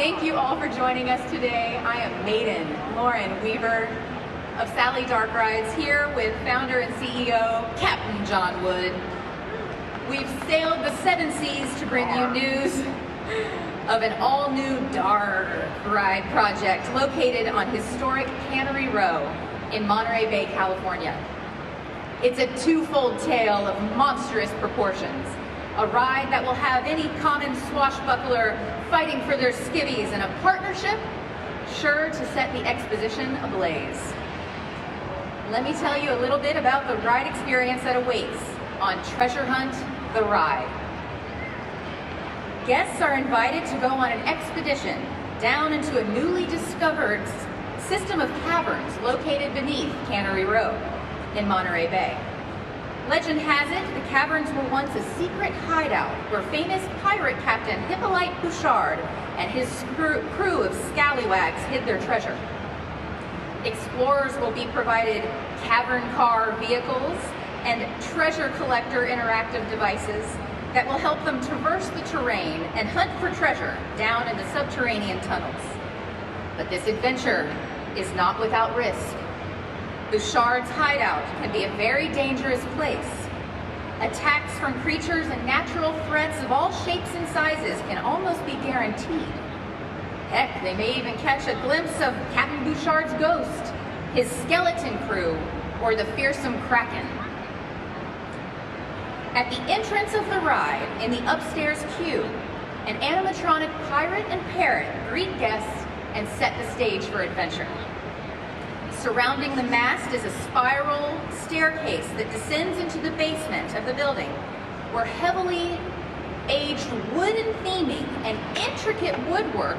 Thank you all for joining us today. I am Maiden Lauren Weaver of Sally Dark Rides, here with founder and CEO, Captain John Wood. We've sailed the 7 seas to bring you news of an all-new Dark Ride project located on historic Cannery Row in Monterey Bay, California. It's a twofold tale of monstrous proportions. A ride that will have any common swashbuckler fighting for their skivvies, and a partnership sure to set the exposition ablaze. Let me tell you a little bit about the ride experience that awaits on Treasure Hunt, the Ride. Guests are invited to go on an expedition down into a newly discovered system of caverns located beneath Cannery Row in Monterey Bay. Legend has it the caverns were once a secret hideout where famous pirate captain Hippolyte Bouchard and his crew of scallywags hid their treasure. Explorers will be provided cavern car vehicles and treasure collector interactive devices that will help them traverse the terrain and hunt for treasure down in the subterranean tunnels. But this adventure is not without risk. Bouchard's hideout can be a very dangerous place. Attacks from creatures and natural threats of all shapes and sizes can almost be guaranteed. Heck, they may even catch a glimpse of Captain Bouchard's ghost, his skeleton crew, or the fearsome Kraken. At the entrance of the ride, in the upstairs queue, an animatronic pirate and parrot greet guests and set the stage for adventure. Surrounding the mast is a spiral staircase that descends into the basement of the building, where heavily aged wooden theming and intricate woodwork,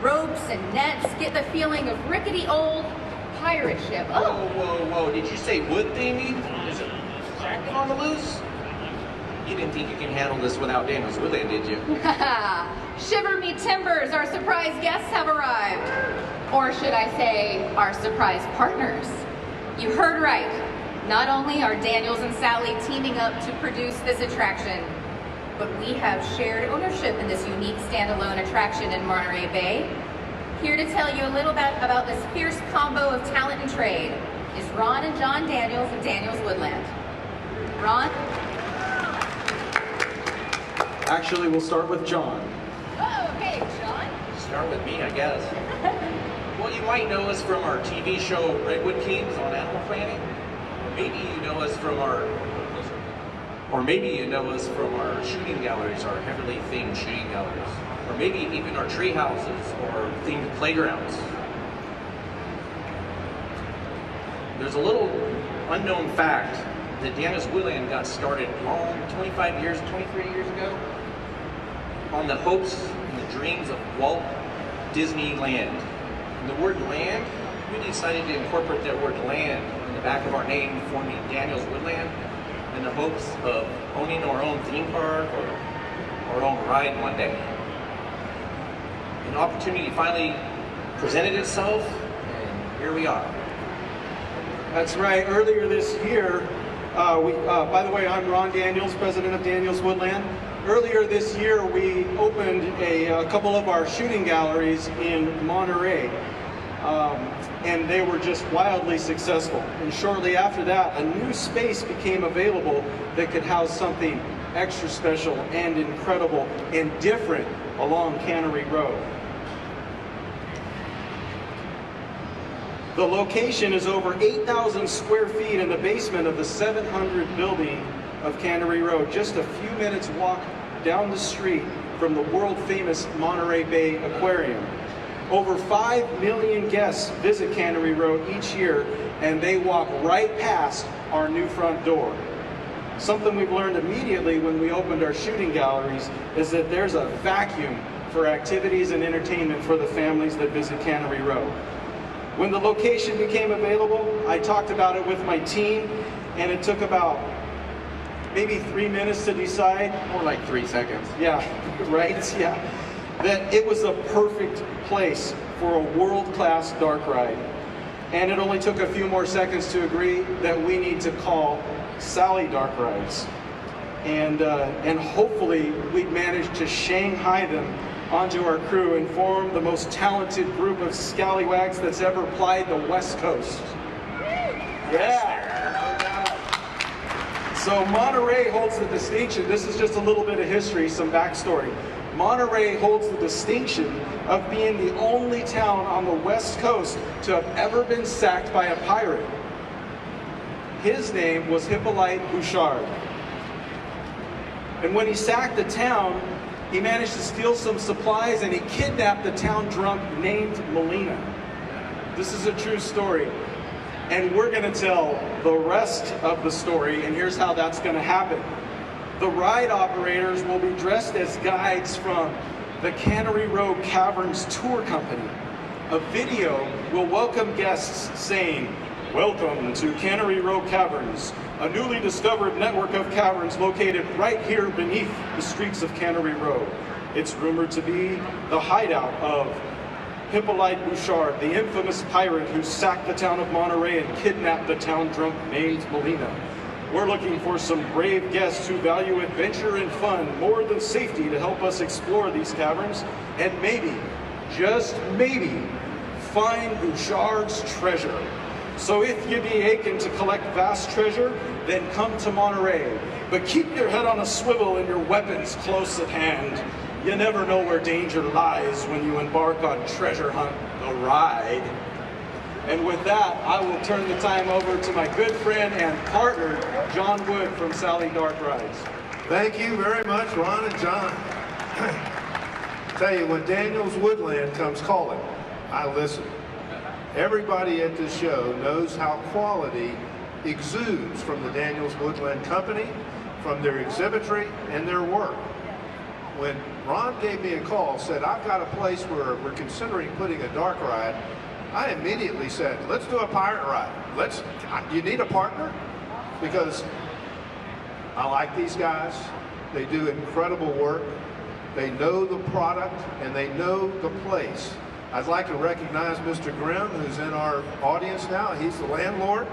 ropes and nets get the feeling of rickety old pirate ship. Oh! Whoa. Did you say wood theming? Is it cracking on the loose? You didn't think you can handle this without Daniels Woodland, did you? Shiver me timbers, our surprise guests have arrived. Or should I say, our surprise partners. You heard right. Not only are Daniels and Sally teaming up to produce this attraction, but we have shared ownership in this unique standalone attraction in Monterey Bay. Here to tell you a little bit about this fierce combo of talent and trade is Ron and John Daniels of Daniels Woodland. Ron? Actually, we'll start with John. Oh, okay, John. Start with me, I guess. Well, you might know us from our TV show Redwood Kings on Animal Planet. Maybe you know us from our shooting galleries, our heavily themed shooting galleries. Or maybe even our tree houses or themed playgrounds. There's a little unknown fact that Daniels Woodland got started 23 years ago on the hopes and the dreams of Walt Disneyland. And the word land, we decided to incorporate that word land in the back of our name, forming Daniels Woodland, in the hopes of owning our own theme park or our own ride one day. An opportunity finally presented itself, and here we are. That's right. Earlier this year, by the way, I'm Ron Daniels, president of Daniels Woodland. Earlier this year, we opened a couple of our shooting galleries in Monterey, and they were just wildly successful. And shortly after that, a new space became available that could house something extra special and incredible and different along Cannery Row. The location is over 8,000 square feet in the basement of the 700 building of Cannery Row, just a few minutes walk down the street from the world-famous Monterey Bay Aquarium. Over 5 million guests visit Cannery Row each year, and they walk right past our new front door. Something we've learned immediately when we opened our shooting galleries is that there's a vacuum for activities and entertainment for the families that visit Cannery Row. When the location became available, I talked about it with my team, and it took about maybe 3 minutes to decide. More like 3 seconds. Yeah, right, yeah. That it was a perfect place for a world-class dark ride. And it only took a few more seconds to agree that we need to call Sally Dark Rides. And hopefully we'd manage to Shanghai them onto our crew and form the most talented group of scallywags that's ever plied the West Coast. Yeah. So Monterey holds the distinction. This is just a little bit of history, some backstory. Monterey holds the distinction of being the only town on the West Coast to have ever been sacked by a pirate. His name was Hippolyte Bouchard. And when he sacked the town, he managed to steal some supplies and he kidnapped the town drunk named Molina. This is a true story. And we're going to tell the rest of the story, and here's how that's going to happen. The ride operators will be dressed as guides from the Cannery Row Caverns Tour Company. A video will welcome guests saying, "Welcome to Cannery Row Caverns, a newly discovered network of caverns located right here beneath the streets of Cannery Row. It's rumored to be the hideout of Hippolyte Bouchard, the infamous pirate who sacked the town of Monterey and kidnapped the town drunk named Molina. We're looking for some brave guests who value adventure and fun more than safety to help us explore these caverns and maybe, just maybe, find Bouchard's treasure. So if you be aching to collect vast treasure, then come to Monterey. But keep your head on a swivel and your weapons close at hand. You never know where danger lies when you embark on Treasure Hunt, the ride." And with that, I will turn the time over to my good friend and partner, John Wood from Sally Dark Rides. Thank you very much, Ron and John. Tell you, when Daniels Woodland comes calling, I listen. Everybody at this show knows how quality exudes from the Daniels Woodland Company, from their exhibitry and their work. When Ron gave me a call, said, "I've got a place where we're considering putting a dark ride," I immediately said, "Let's do a pirate ride. You need a partner?" Because I like these guys. They do incredible work. They know the product and they know the place. I'd like to recognize Mr. Grimm, who's in our audience now. He's the landlord,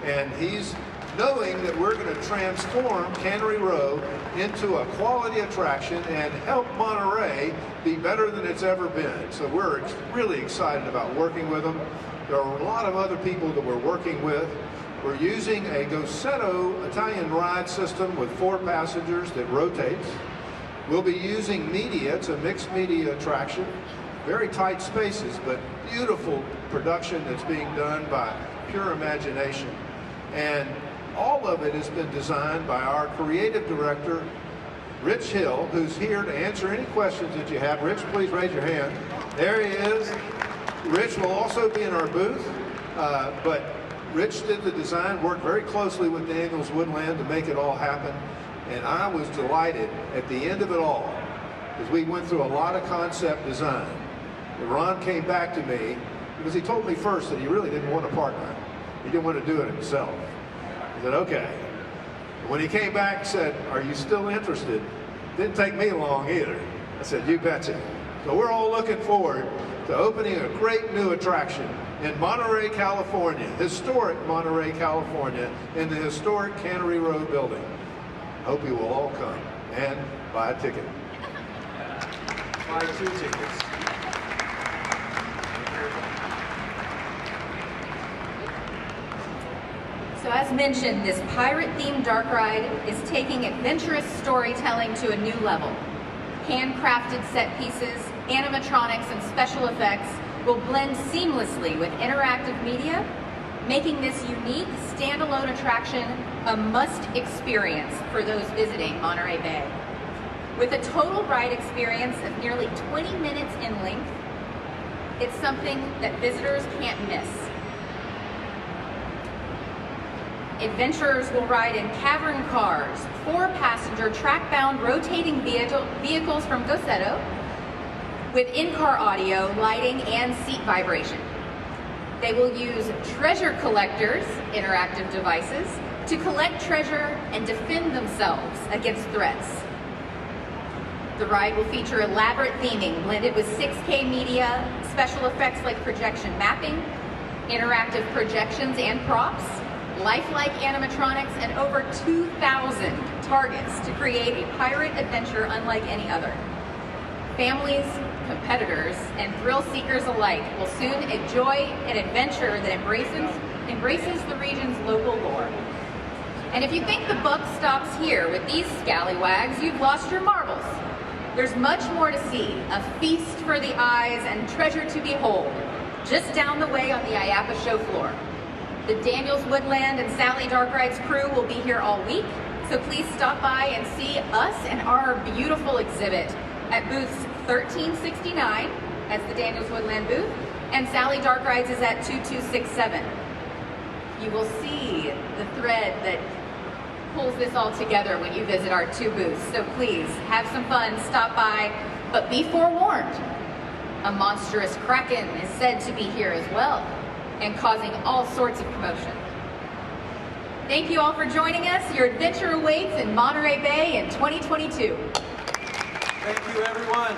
and he's knowing that we're going to transform Cannery Row into a quality attraction and help Monterey be better than it's ever been. So we're really excited about working with them. There are a lot of other people that we're working with. We're using a Gossetto Italian ride system with 4 passengers that rotates. We'll be using media. It's a mixed media attraction. Very tight spaces, but beautiful production that's being done by pure imagination. And all of it has been designed by our creative director, Rich Hill, who's here to answer any questions that you have. Rich, please raise your hand. There he is. Rich will also be in our booth, but Rich did the design, worked very closely with Daniels Woodland to make it all happen. And I was delighted at the end of it all, because we went through a lot of concept design. And Ron came back to me, because he told me first that he really didn't want a partner. He didn't want to do it himself. I said, okay. When he came back and said, "Are you still interested?" Didn't take me long either. I said, "You betcha." So we're all looking forward to opening a great new attraction in Monterey, California, historic Monterey, California, in the historic Cannery Row building. Hope you will all come and buy a ticket. Buy 2 tickets. So as mentioned, this pirate-themed dark ride is taking adventurous storytelling to a new level. Handcrafted set pieces, animatronics, and special effects will blend seamlessly with interactive media, making this unique standalone attraction a must-experience for those visiting Monterey Bay. With a total ride experience of nearly 20 minutes in length, it's something that visitors can't miss. Adventurers will ride in cavern cars, 4-passenger track-bound rotating vehicles from Gossetto, with in-car audio, lighting, and seat vibration. They will use treasure collectors, interactive devices, to collect treasure and defend themselves against threats. The ride will feature elaborate theming blended with 6K media, special effects like projection mapping, interactive projections and props, lifelike animatronics, and over 2,000 targets to create a pirate adventure unlike any other. Families, competitors, and thrill seekers alike will soon enjoy an adventure that embraces the region's local lore. And if you think the buck stops here with these scallywags, you've lost your marbles. There's much more to see, a feast for the eyes and treasure to behold, just down the way on the IAAPA show floor. The Daniels Woodland and Sally Dark Rides crew will be here all week, so please stop by and see us and our beautiful exhibit at booths 1369, that's the Daniels Woodland booth, and Sally Dark Rides is at 2267. You will see the thread that pulls this all together when you visit our two booths. So please have some fun, stop by, but be forewarned. A monstrous kraken is said to be here as well and causing all sorts of commotion. Thank you all for joining us. Your adventure awaits in Monterey Bay in 2022. Thank you, everyone.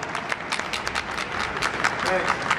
Thanks.